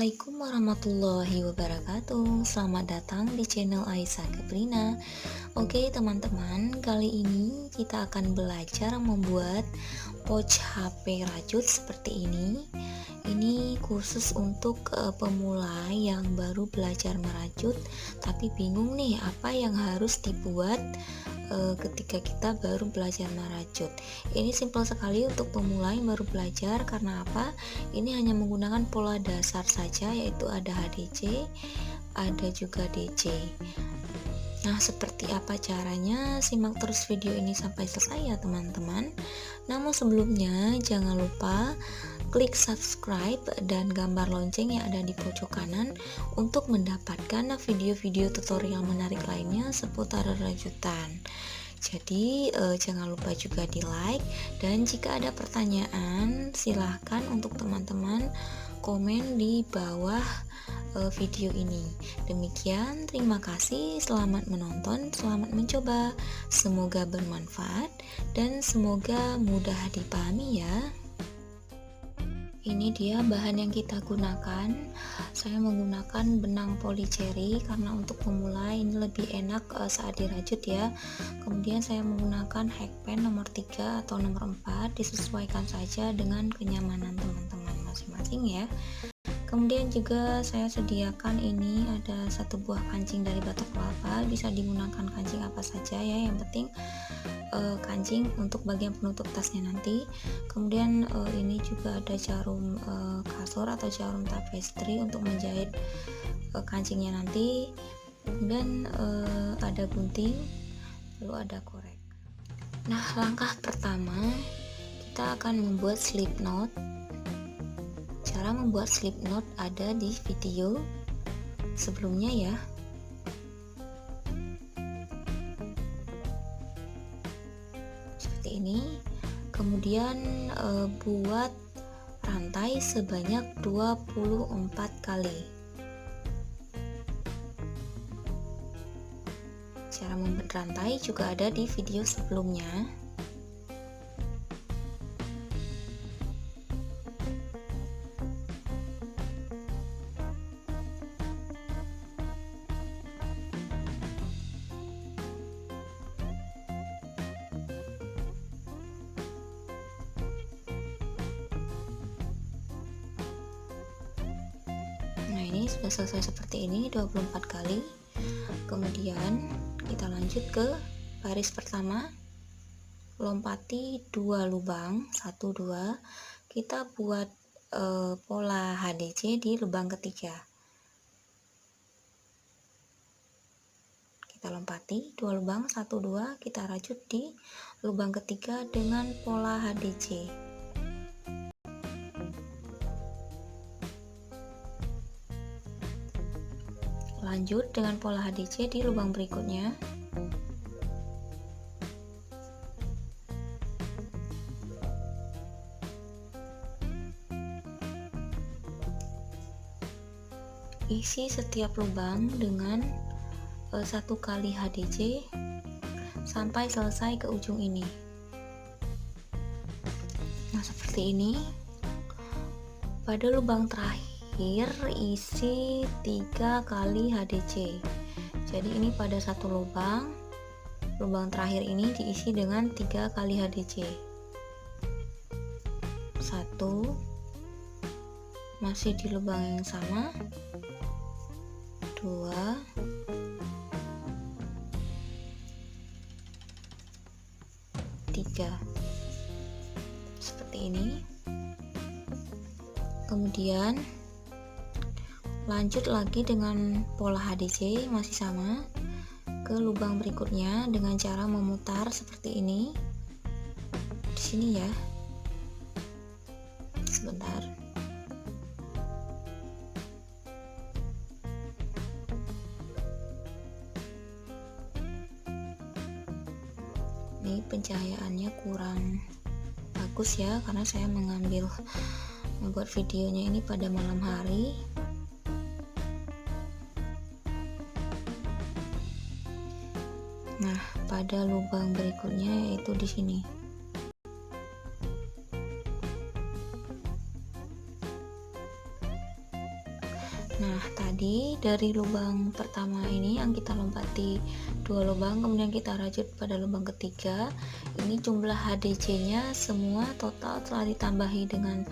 Assalamualaikum warahmatullahi wabarakatuh. Selamat datang di channel Aisyah Keprina. Oke teman-teman, kali ini kita akan belajar membuat pouch HP rajut seperti ini. Ini khusus untuk pemula yang baru belajar merajut tapi bingung nih apa yang harus dibuat ketika kita baru belajar merajut. Ini simpel sekali untuk pemula yang baru belajar. Karena apa? Ini hanya menggunakan pola dasar saja, yaitu ada HDC, ada juga DC. Nah, seperti apa caranya? Simak terus video ini sampai selesai ya teman-teman. Namun sebelumnya jangan lupa klik subscribe dan gambar lonceng yang ada di pojok kanan untuk mendapatkan video-video tutorial menarik lainnya seputar rajutan. Jadi jangan lupa juga di like, dan jika ada pertanyaan silahkan untuk teman-teman komen di bawah video ini. Demikian, terima kasih, selamat menonton, selamat mencoba, semoga bermanfaat dan semoga mudah dipahami ya. Ini dia bahan yang kita gunakan. Saya menggunakan benang polycherry karena untuk pemula ini lebih enak saat dirajut ya. Kemudian saya menggunakan hakpen nomor 3 atau nomor 4, disesuaikan saja dengan kenyamanan teman-teman masing-masing ya. Kemudian juga saya sediakan ini ada satu buah kancing dari batok kelapa, bisa digunakan kancing apa saja ya, yang penting kancing untuk bagian penutup tasnya nanti. Kemudian ini juga ada jarum kasur atau jarum tapestry untuk menjahit kancingnya nanti. Kemudian ada gunting, lalu ada korek. Nah, langkah pertama kita akan membuat slip knot. Cara membuat slip knot ada di video sebelumnya ya. Seperti ini. Kemudian buat rantai sebanyak 24 kali. Cara membuat rantai juga ada di video sebelumnya. Nah, ini sudah selesai seperti ini 24 kali. Kemudian kita lanjut ke baris pertama, lompati 2 lubang, 1 2. Kita buat pola HDC di lubang ketiga. Kita lompati 2 lubang, 1 2, kita rajut di lubang ketiga dengan pola HDC. Lanjut dengan pola HDC di lubang berikutnya. Isi setiap lubang dengan 1 kali HDC sampai selesai ke ujung ini. Nah, seperti ini. Pada lubang terakhir isi 3 kali HDC. Jadi ini pada satu lubang terakhir ini diisi dengan 3 kali HDC. 1, masih di lubang yang sama, 2, 3, seperti ini. Kemudian lanjut lagi dengan pola HDC masih sama ke lubang berikutnya dengan cara memutar seperti ini. Di sini ya. Sebentar. Ini pencahayaannya kurang bagus ya, karena saya membuat videonya ini pada malam hari. Nah, pada lubang berikutnya yaitu di sini. tadi dari lubang pertama ini yang kita lompati 2 lubang, kemudian kita rajut pada lubang ketiga. Ini jumlah HDC nya semua total telah ditambahi dengan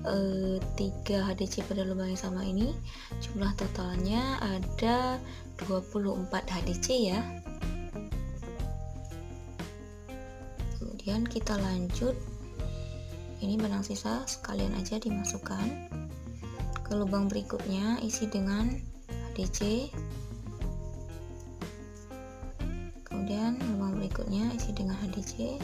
3 HDC pada lubang yang sama ini. Jumlah totalnya ada 24 HDC ya. Kemudian kita lanjut, ini benang sisa sekalian aja dimasukkan ke lubang berikutnya, isi dengan HDC. Kemudian lubang berikutnya isi dengan HDC.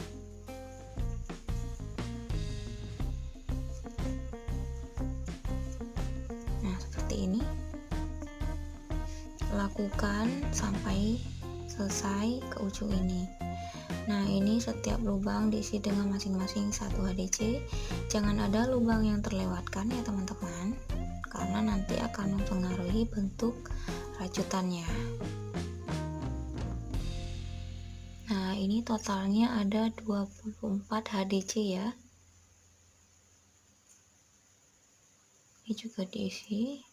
Nah, seperti ini. Lakukan sampai selesai ke ujung ini. Nah, ini setiap lubang diisi dengan masing-masing 1 HDC. Jangan ada lubang yang terlewatkan ya teman-teman, karena nanti akan mempengaruhi bentuk rajutannya. Nah, ini totalnya ada 24 HDC ya. Ini juga diisi.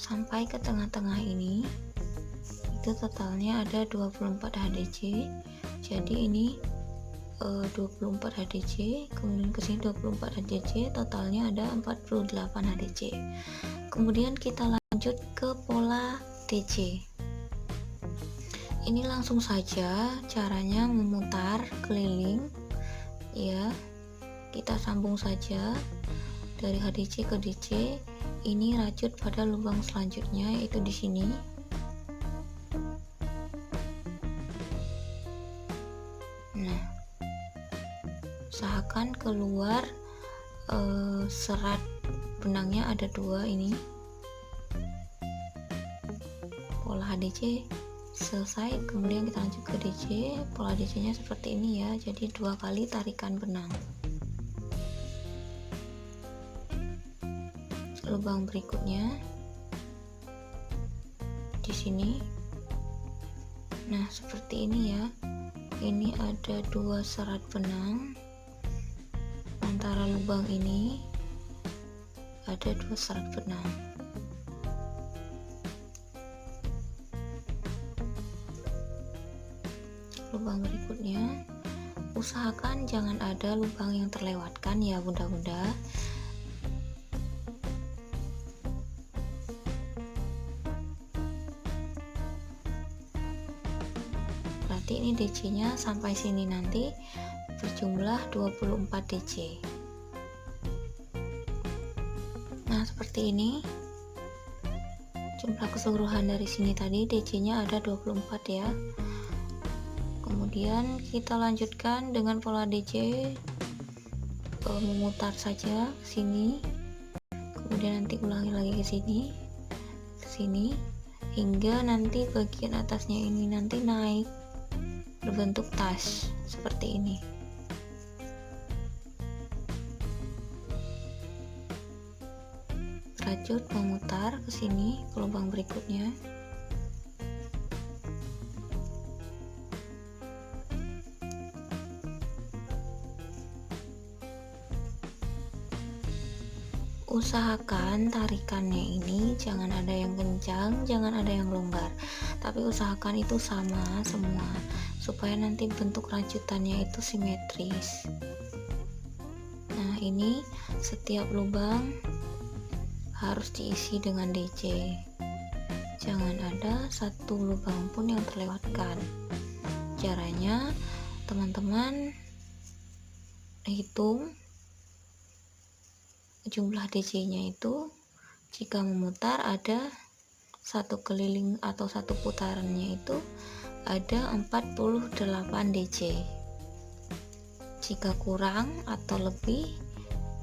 Sampai ke tengah-tengah ini, itu totalnya ada 24 HDC. Jadi ini 24 HDC, kemudian ke sini 24 HDC, totalnya ada 48 HDC. Kemudian kita lanjut ke pola DC. Ini langsung saja caranya memutar keliling ya. Kita sambung saja dari HDC ke DC. Ini rajut pada lubang selanjutnya, yaitu di sini. Nah, usahakan keluar serat benangnya ada 2 ini. Pola HDC selesai, kemudian kita lanjut ke DC. Pola DC nya seperti ini ya, jadi 2 kali tarikan benang. Lubang berikutnya di sini. Nah, seperti ini ya. Ini ada 2 serat benang antara lubang ini, ada 2 serat benang. Lubang berikutnya, usahakan jangan ada lubang yang terlewatkan ya bunda-bunda. Berarti ini DC nya sampai sini nanti berjumlah 24 DC. Nah, seperti ini jumlah keseluruhan dari sini tadi. DC nya ada 24 ya. Kemudian kita lanjutkan dengan pola DC, memutar saja ke sini, kemudian nanti ulangi lagi ke sini hingga nanti bagian atasnya ini nanti naik berbentuk tas seperti ini. Rajut memutar ke sini ke lubang berikutnya. Usahakan tarikannya ini jangan ada yang kencang, jangan ada yang longgar, tapi usahakan itu sama semua supaya nanti bentuk rajutannya itu simetris. Nah, ini setiap lubang harus diisi dengan DC. Jangan ada satu lubang pun yang terlewatkan. Caranya teman-teman hitung jumlah DC-nya itu, jika memutar ada satu keliling atau satu putarannya itu ada 48 DC. Jika kurang atau lebih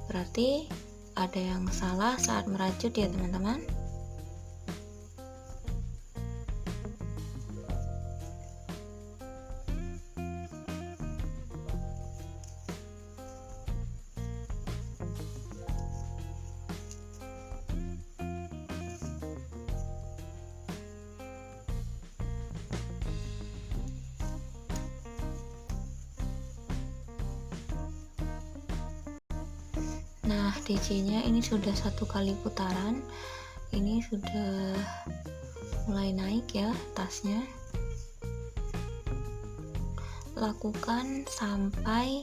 berarti ada yang salah saat merajut ya teman-teman. DC-nya ini sudah 1 kali putaran, ini sudah mulai naik ya tasnya. Lakukan sampai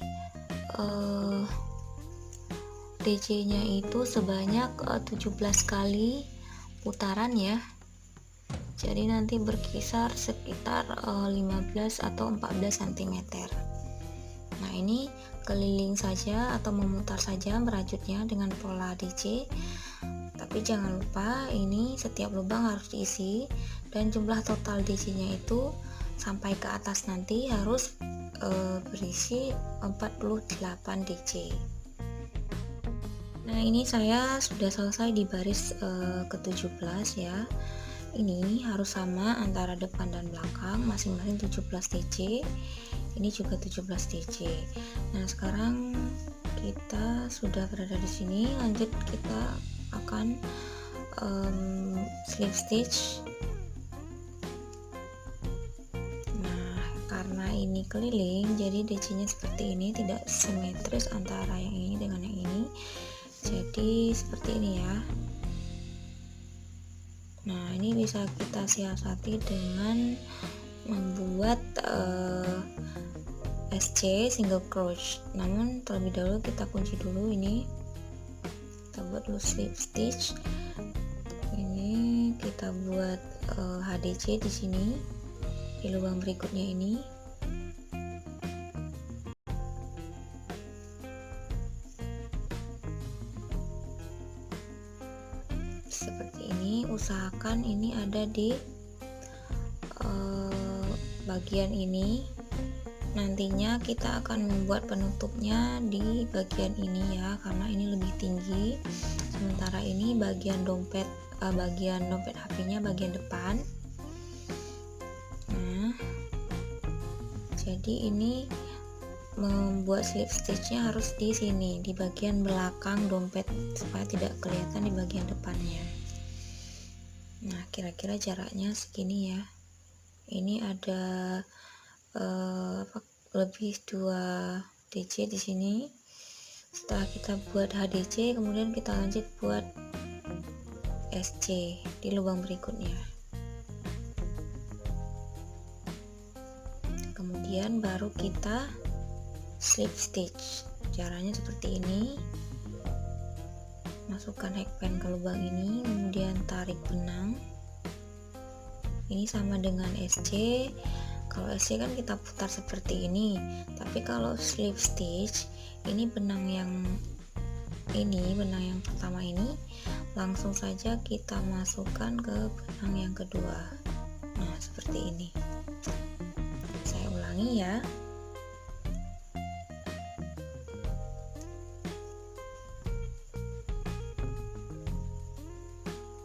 DC-nya itu sebanyak 17 kali putaran ya. Jadi nanti berkisar sekitar 15 atau 14 cm. Nah, ini keliling saja atau memutar saja merajutnya dengan pola DC. Tapi jangan lupa ini setiap lubang harus diisi, dan jumlah total DC-nya itu sampai ke atas nanti harus berisi 48 DC. Nah, ini saya sudah selesai di baris ke-17 ya. Ini harus sama antara depan dan belakang, masing-masing 17 DC. Ini juga 17 DC. Nah, sekarang kita sudah berada di sini. Lanjut, kita akan slip stitch. Nah, karena ini keliling, jadi DC-nya seperti ini, tidak simetris antara yang ini dengan yang ini. Jadi seperti ini ya. Nah, ini bisa kita siasati dengan membuat SC single crochet. Namun terlebih dahulu kita kunci dulu ini. Kita buat dulu slip stitch. Ini kita buat HDC di sini di lubang berikutnya ini. Seperti ini. Usahakan ini ada di bagian ini. Nantinya kita akan membuat penutupnya di bagian ini ya, karena ini lebih tinggi. Sementara ini bagian dompet HP-nya bagian depan. Nah, jadi ini membuat slip stitchnya harus di sini, di bagian belakang dompet, supaya tidak kelihatan di bagian depannya. Nah, kira-kira jaraknya segini ya. Ini ada lebih 2 DC di sini. Setelah kita buat HDC, kemudian kita lanjut buat SC di lubang berikutnya. Kemudian baru kita slip stitch. Caranya seperti ini. Masukkan hakpen ke lubang ini, kemudian tarik benang. Ini sama dengan SC. Kalau SC kan kita putar seperti ini, tapi kalau slip stitch ini benang yang pertama ini langsung saja kita masukkan ke benang yang kedua. Nah, seperti ini. Saya ulangi ya.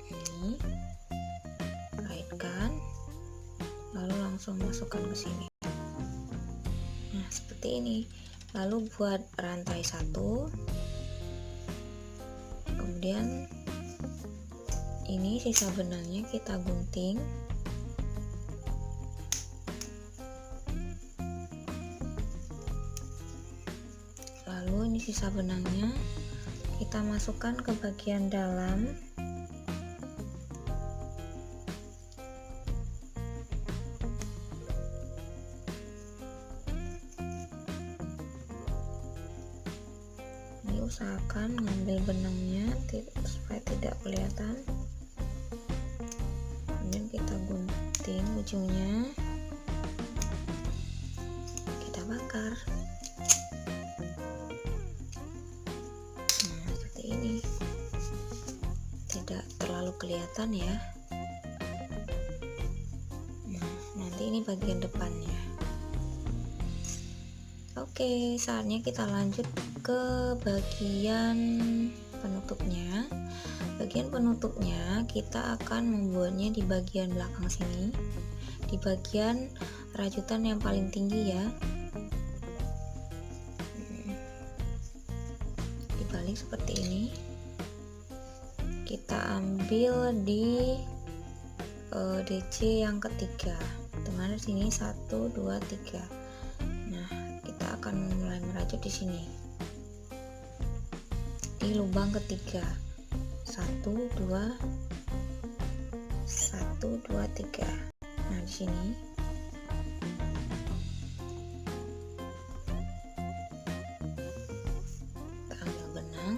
Ini kaitkan, lalu langsung masukkan ke sini. Nah, seperti ini. Lalu buat rantai 1, kemudian ini sisa benangnya kita gunting, lalu ini sisa benangnya kita masukkan ke bagian dalam. Usahakan ngambil benangnya supaya tidak kelihatan. Kemudian kita gunting ujungnya, kita bakar. Nah, seperti ini, tidak terlalu kelihatan ya. Nah, nanti ini bagian depannya. Oke, saatnya kita lanjut ke bagian penutupnya. Bagian penutupnya kita akan membuatnya di bagian belakang sini, di bagian rajutan yang paling tinggi ya. Dibalik seperti ini. Kita ambil di DC yang ketiga, dimana sini 1, 2, 3. Nah, kita akan mulai merajut di sini. di lubang ketiga. 1 2 1 2 3. Nah, di sini kita ambil benang,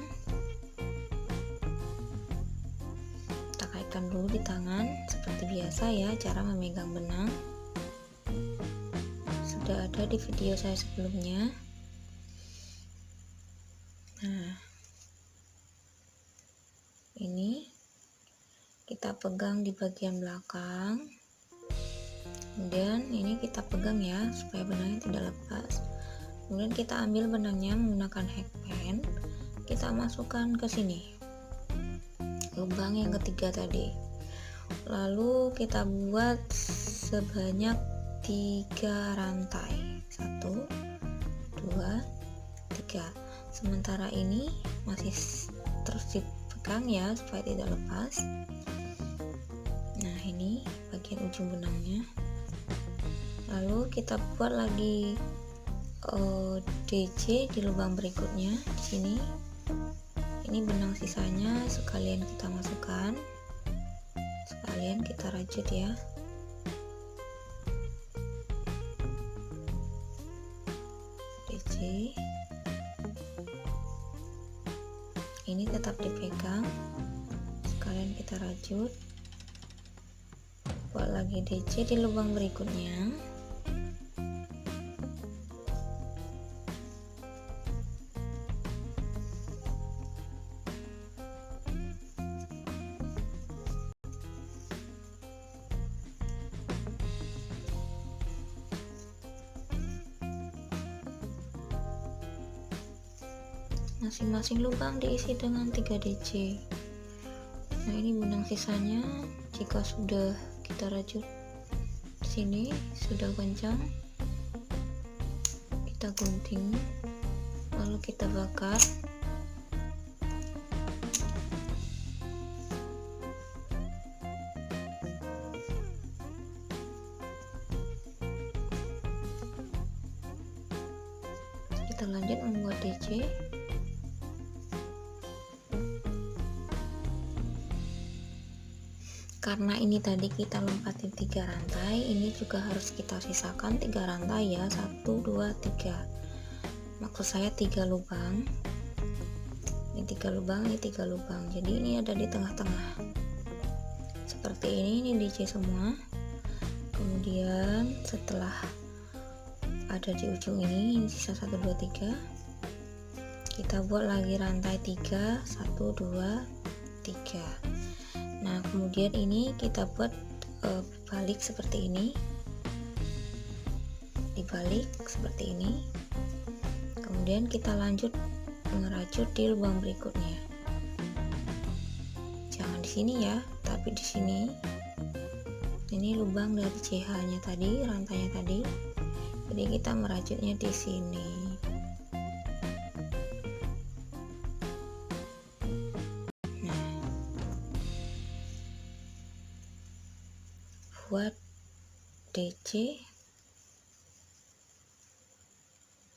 kita kaitkan dulu di tangan seperti biasa ya cara memegang benang. Sudah ada di video saya sebelumnya. Nah, ini kita pegang di bagian belakang, kemudian ini kita pegang ya supaya benangnya tidak lepas. Kemudian kita ambil benangnya menggunakan hakpen, kita masukkan ke sini lubang yang ketiga tadi, lalu kita buat sebanyak 3 rantai. 1 2 3. Sementara ini masih terus dipegang ya supaya tidak lepas. Nah, ini bagian ujung benangnya. Lalu kita buat lagi DC di lubang berikutnya. Di sini ini benang sisanya sekalian kita masukkan, sekalian kita rajut ya. DC ini tetap dipegang, sekalian kita rajut. Buat lagi DC di lubang berikutnya. Masing-masing lubang diisi dengan 3 DC. Nah, ini benang sisanya jika sudah kita rajut di sini sudah kencang, kita gunting lalu kita bakar. Kita lanjut membuat DC. Karena ini tadi kita lompatin 3 rantai, ini juga harus kita sisakan 3 rantai ya. 1 2 3. Maksud saya 3 lubang. Ini 3 lubang, ini 3 lubang. Jadi ini ada di tengah-tengah. Seperti ini DC semua. Kemudian setelah ada di ujung ini sisa 1 2 3. Kita buat lagi rantai 3, 1 2 3. Nah, kemudian ini kita buat balik seperti ini, dibalik seperti ini. Kemudian kita lanjut mengerajut di lubang berikutnya. Jangan di sini ya, tapi di sini. Ini lubang dari CH-nya tadi, rantainya tadi. Jadi kita merajutnya di sini. Buat DC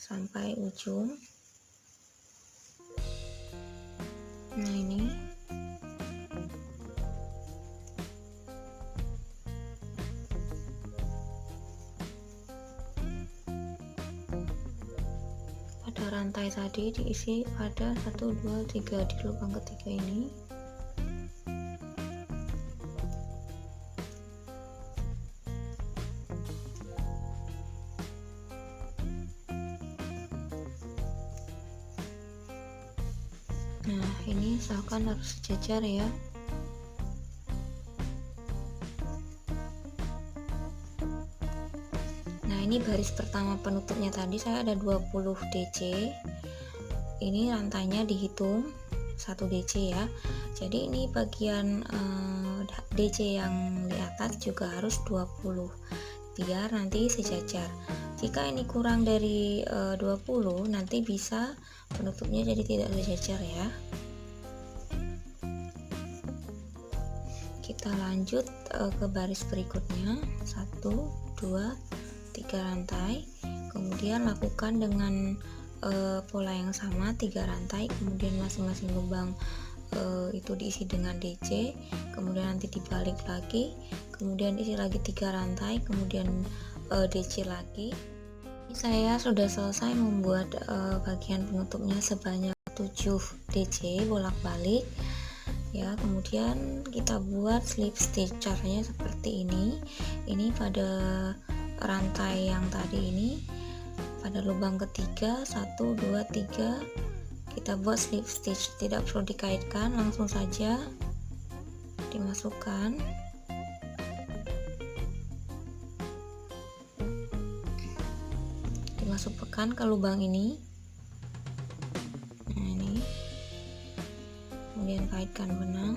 sampai ujung. Nah, ini pada rantai tadi diisi pada 1 2 3 di lubang ketiga ini. Nah, ini usahakan harus sejajar ya. Nah, ini baris pertama penutupnya tadi saya ada 20 DC. Ini rantainya dihitung 1 DC ya. Jadi ini bagian DC yang di atas juga harus 20 biar nanti sejajar. Jika ini kurang dari 20 nanti bisa penutupnya jadi tidak sejajar ya. Kita lanjut ke baris berikutnya. 1 2 3 rantai, kemudian lakukan dengan pola yang sama 3 rantai, kemudian masing-masing lubang itu diisi dengan DC, kemudian nanti dibalik lagi, kemudian isi lagi 3 rantai, kemudian DC lagi. Ini saya sudah selesai membuat bagian penutupnya sebanyak 7 DC bolak-balik ya. Kemudian kita buat slip stitch, caranya seperti ini pada rantai yang tadi ini, pada lubang ketiga 1 2 3 kita buat slip stitch, tidak perlu dikaitkan, langsung saja dimasukkan. Dimasukkan ke lubang ini. Nah, ini. Kemudian kaitkan benang.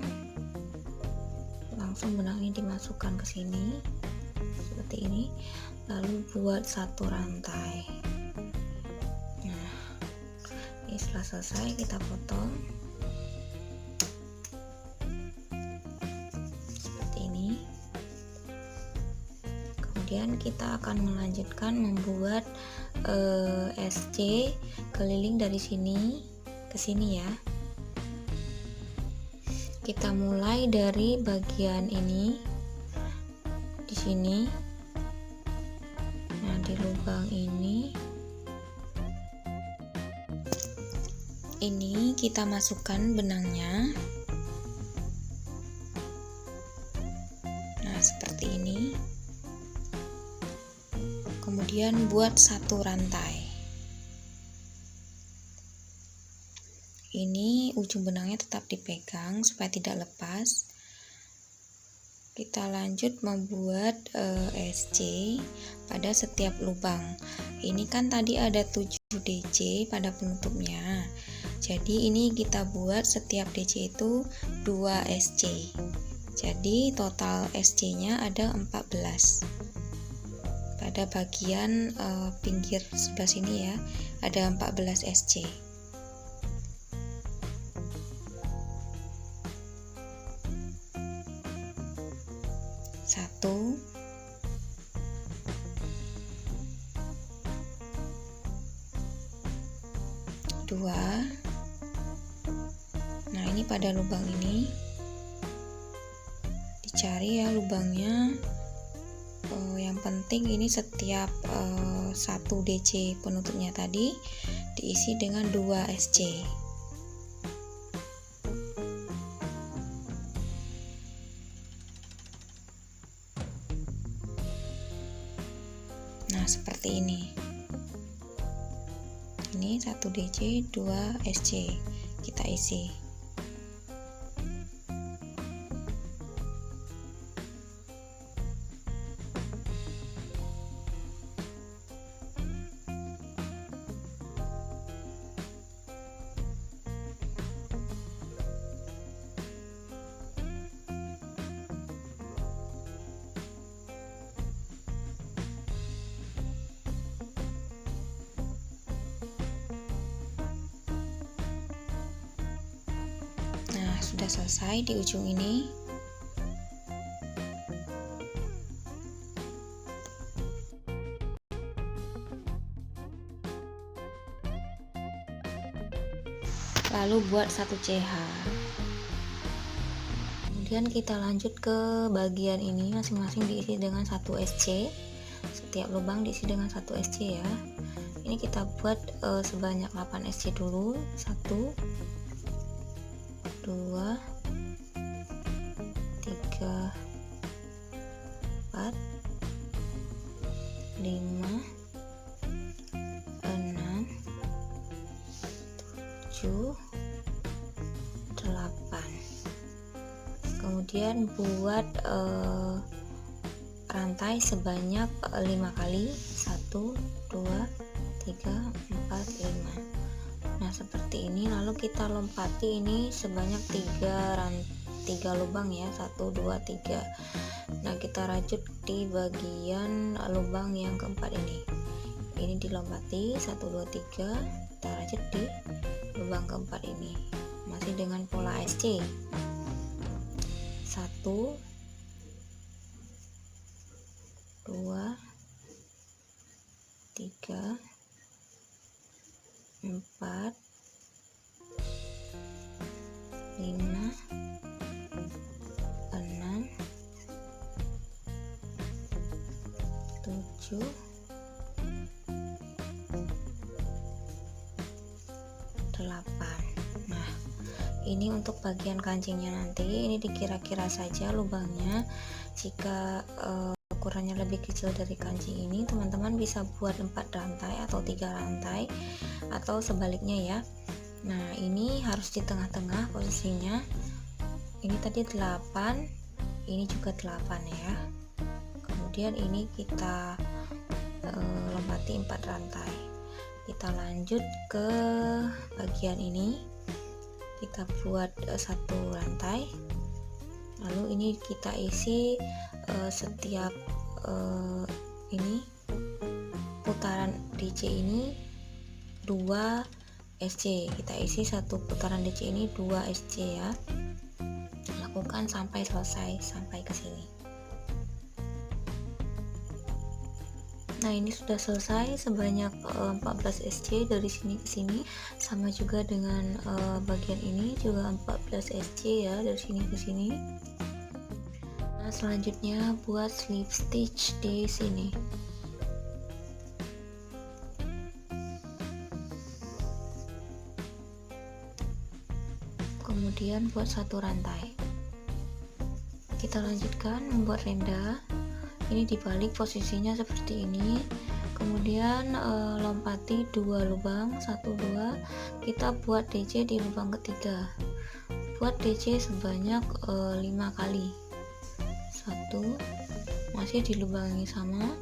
Langsung benang ini dimasukkan ke sini. Seperti ini. Lalu buat satu rantai. Nah, ini setelah selesai kita potong. Kemudian kita akan melanjutkan membuat SC keliling dari sini ke sini ya. Kita mulai dari bagian ini di sini. Nah, di lubang ini kita masukkan benangnya. Nah, seperti ini. Kemudian buat satu rantai. Ini ujung benangnya tetap dipegang supaya tidak lepas. Kita lanjut membuat SC pada setiap lubang. Ini kan tadi ada 7 DC pada penutupnya. Jadi ini kita buat setiap DC itu 2 SC. Jadi total SC-nya ada 14. Pada bagian pinggir sebelah sini ya, ada 14 SC. Satu, dua. Nah, ini pada lubang ini dicari ya lubangnya. Yang penting ini setiap 1 DC penutupnya tadi diisi dengan 2 SC. Nah, seperti ini. Ini 1 DC 2 SC kita isi. Nah, sudah selesai di ujung ini. Lalu buat 1 CH. Kemudian kita lanjut ke bagian ini, masing-masing diisi dengan 1 SC. Setiap lubang diisi dengan 1 SC ya. Ini kita buat sebanyak 8 SC dulu. 1 2 3 4 5 6 7 8. Kemudian buat rantai sebanyak 5 kali. 1 2 3 4 5. Nah, seperti ini. Lalu kita lompati ini sebanyak 3 lubang ya, 1 2 3. Nah, kita rajut di bagian lubang yang keempat ini. Ini dilompati 1 2 3, kita rajut di lubang keempat ini. Masih dengan pola SC. 1 2 3 4, 5, 6, 7, 8. Nah, ini untuk bagian kancingnya nanti, ini dikira-kira saja lubangnya. Jika ukurannya lebih kecil dari kancing ini, teman-teman bisa buat 4 rantai atau 3 rantai atau sebaliknya ya. Nah, ini harus di tengah-tengah posisinya. Ini tadi 8, ini juga 8 ya. Kemudian ini kita lompati 4 rantai. Kita lanjut ke bagian ini, kita buat 1 rantai, lalu ini kita isi setiap ini putaran DC ini 2 SC. Kita isi 1 putaran DC ini 2 SC ya. Lakukan sampai selesai, sampai ke sini. Nah, ini sudah selesai sebanyak 14 SC dari sini ke sini, sama juga dengan bagian ini juga 14 SC ya, dari sini ke sini. Nah, selanjutnya buat slip stitch di sini. Kemudian buat 1 rantai. Kita lanjutkan membuat renda. Ini dibalik posisinya seperti ini, kemudian lompati 2 lubang, 1 2, kita buat DC di lubang ketiga. Buat DC sebanyak 5 kali. 1, masih di lubang yang sama,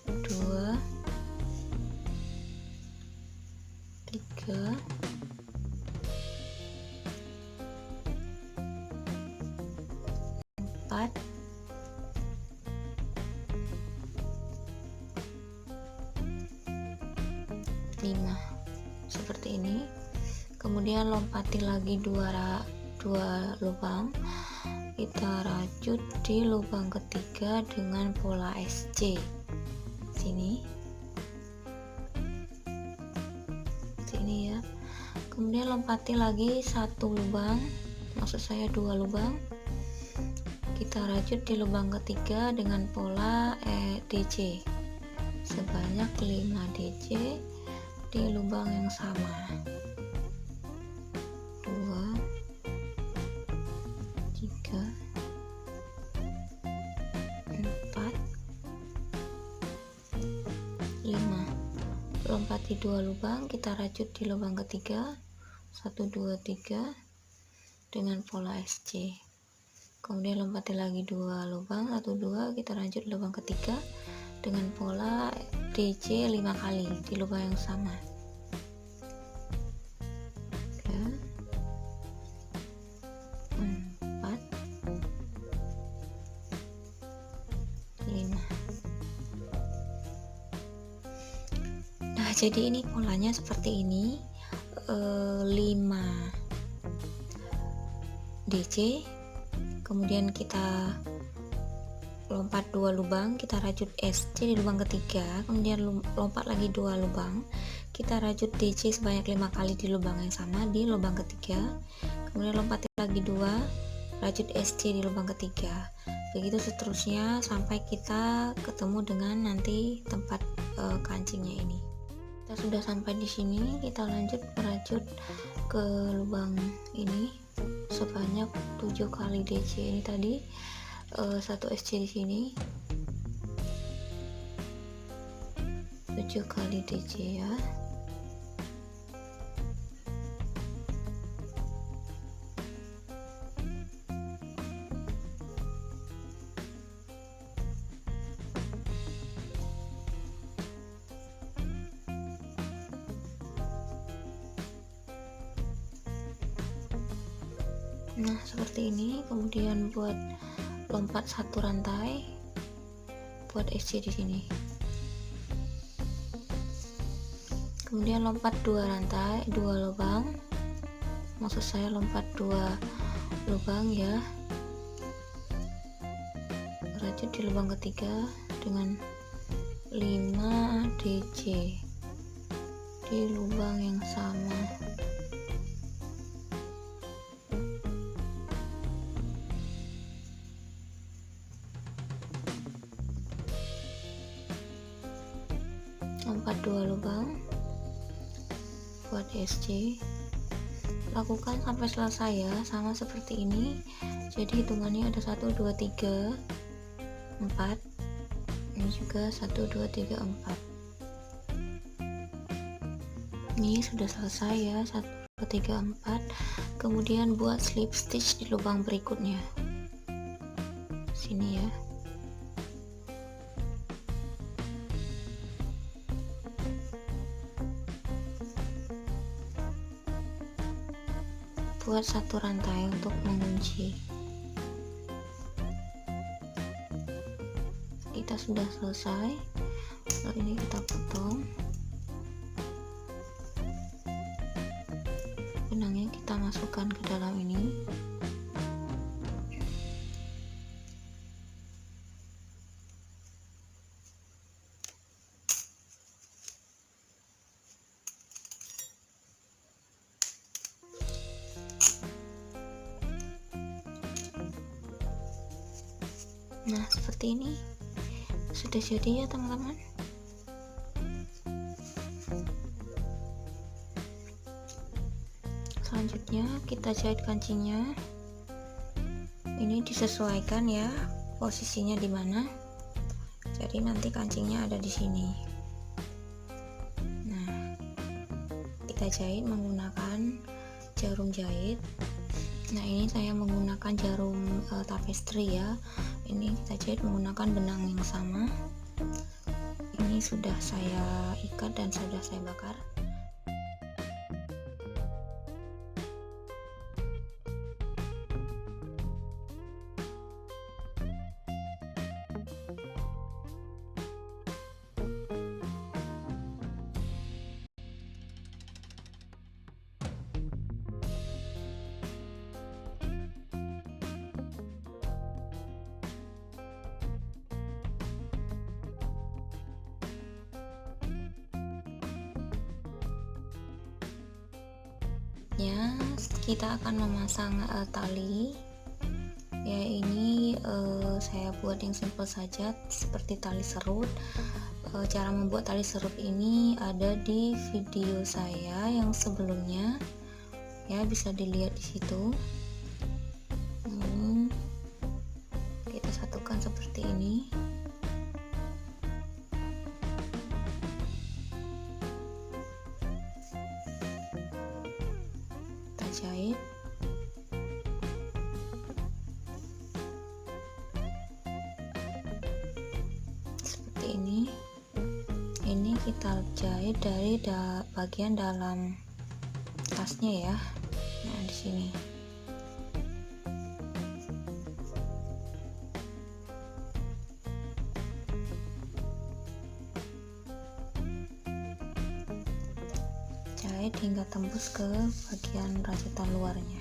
2, 3, 4, 5, seperti ini. Kemudian lompati lagi 2 lubang, kita rajut di lubang ketiga dengan pola SC sini ya. Kemudian lompati lagi 1 lubang, maksud saya 2 lubang, kita rajut di lubang ketiga dengan pola DC sebanyak 5 DC di lubang yang sama. 2, 3, 4, 5. Lompati 2 lubang, kita rajut di lubang ketiga 1 2 3 dengan pola SC. Kemudian lompati lagi 2 lubang, 1 2, kita lanjut lubang ketiga dengan pola DC 5 kali di lubang yang sama. 3, 4, 5. Nah, jadi ini polanya seperti ini, 5 DC, kemudian kita lompat 2 lubang, kita rajut SC di lubang ketiga, kemudian lompat lagi 2 lubang, kita rajut DC sebanyak 5 kali di lubang yang sama di lubang ketiga, kemudian lompat lagi 2, rajut SC di lubang ketiga, begitu seterusnya sampai kita ketemu dengan nanti tempat kancingnya ini. Kita sudah sampai di sini, kita lanjut merajut ke lubang ini sebanyak 7 kali DC. Ini tadi 1 SC di sini, 7 kali DC ya. Nah, seperti ini. Kemudian buat lompat 1 rantai, buat SC di sini. Kemudian lompat 2 rantai, 2 lubang. Maksud saya lompat 2 lubang ya. Rajut di lubang ketiga dengan 5 DC di lubang yang sama. Empat dua lubang buat SC. Lakukan sampai selesai ya, sama seperti ini. Jadi hitungannya ada 1 2 3 4. Ini juga 1 2 3 4. Ini sudah selesai ya, 1 2 3 4. Kemudian buat slip stitch di lubang berikutnya. Sini ya. Buat satu rantai untuk mengunci. Kita sudah selesai. Lalu ini kita potong. Benangnya kita masukkan ke dalam ini. Nah, seperti ini sudah jadi ya teman-teman. Selanjutnya kita jahit kancingnya. Ini disesuaikan ya posisinya di mana. Jadi nanti kancingnya ada di sini. Nah, kita jahit menggunakan jarum jahit. Nah, ini saya menggunakan jarum tapestry ya. Ini kita jahit menggunakan benang yang sama. Ini sudah saya ikat dan sudah saya bakar. Ya, kita akan memasang tali ya. Ini saya buat yang simple saja seperti tali serut. Cara membuat tali serut ini ada di video saya yang sebelumnya ya, bisa dilihat di situ. Kita satukan seperti ini. Jahit seperti ini. Ini kita jahit dari bagian dalam tasnya ya. Nah, di sini. Jahit hingga tembus ke bagian rajutan luarnya.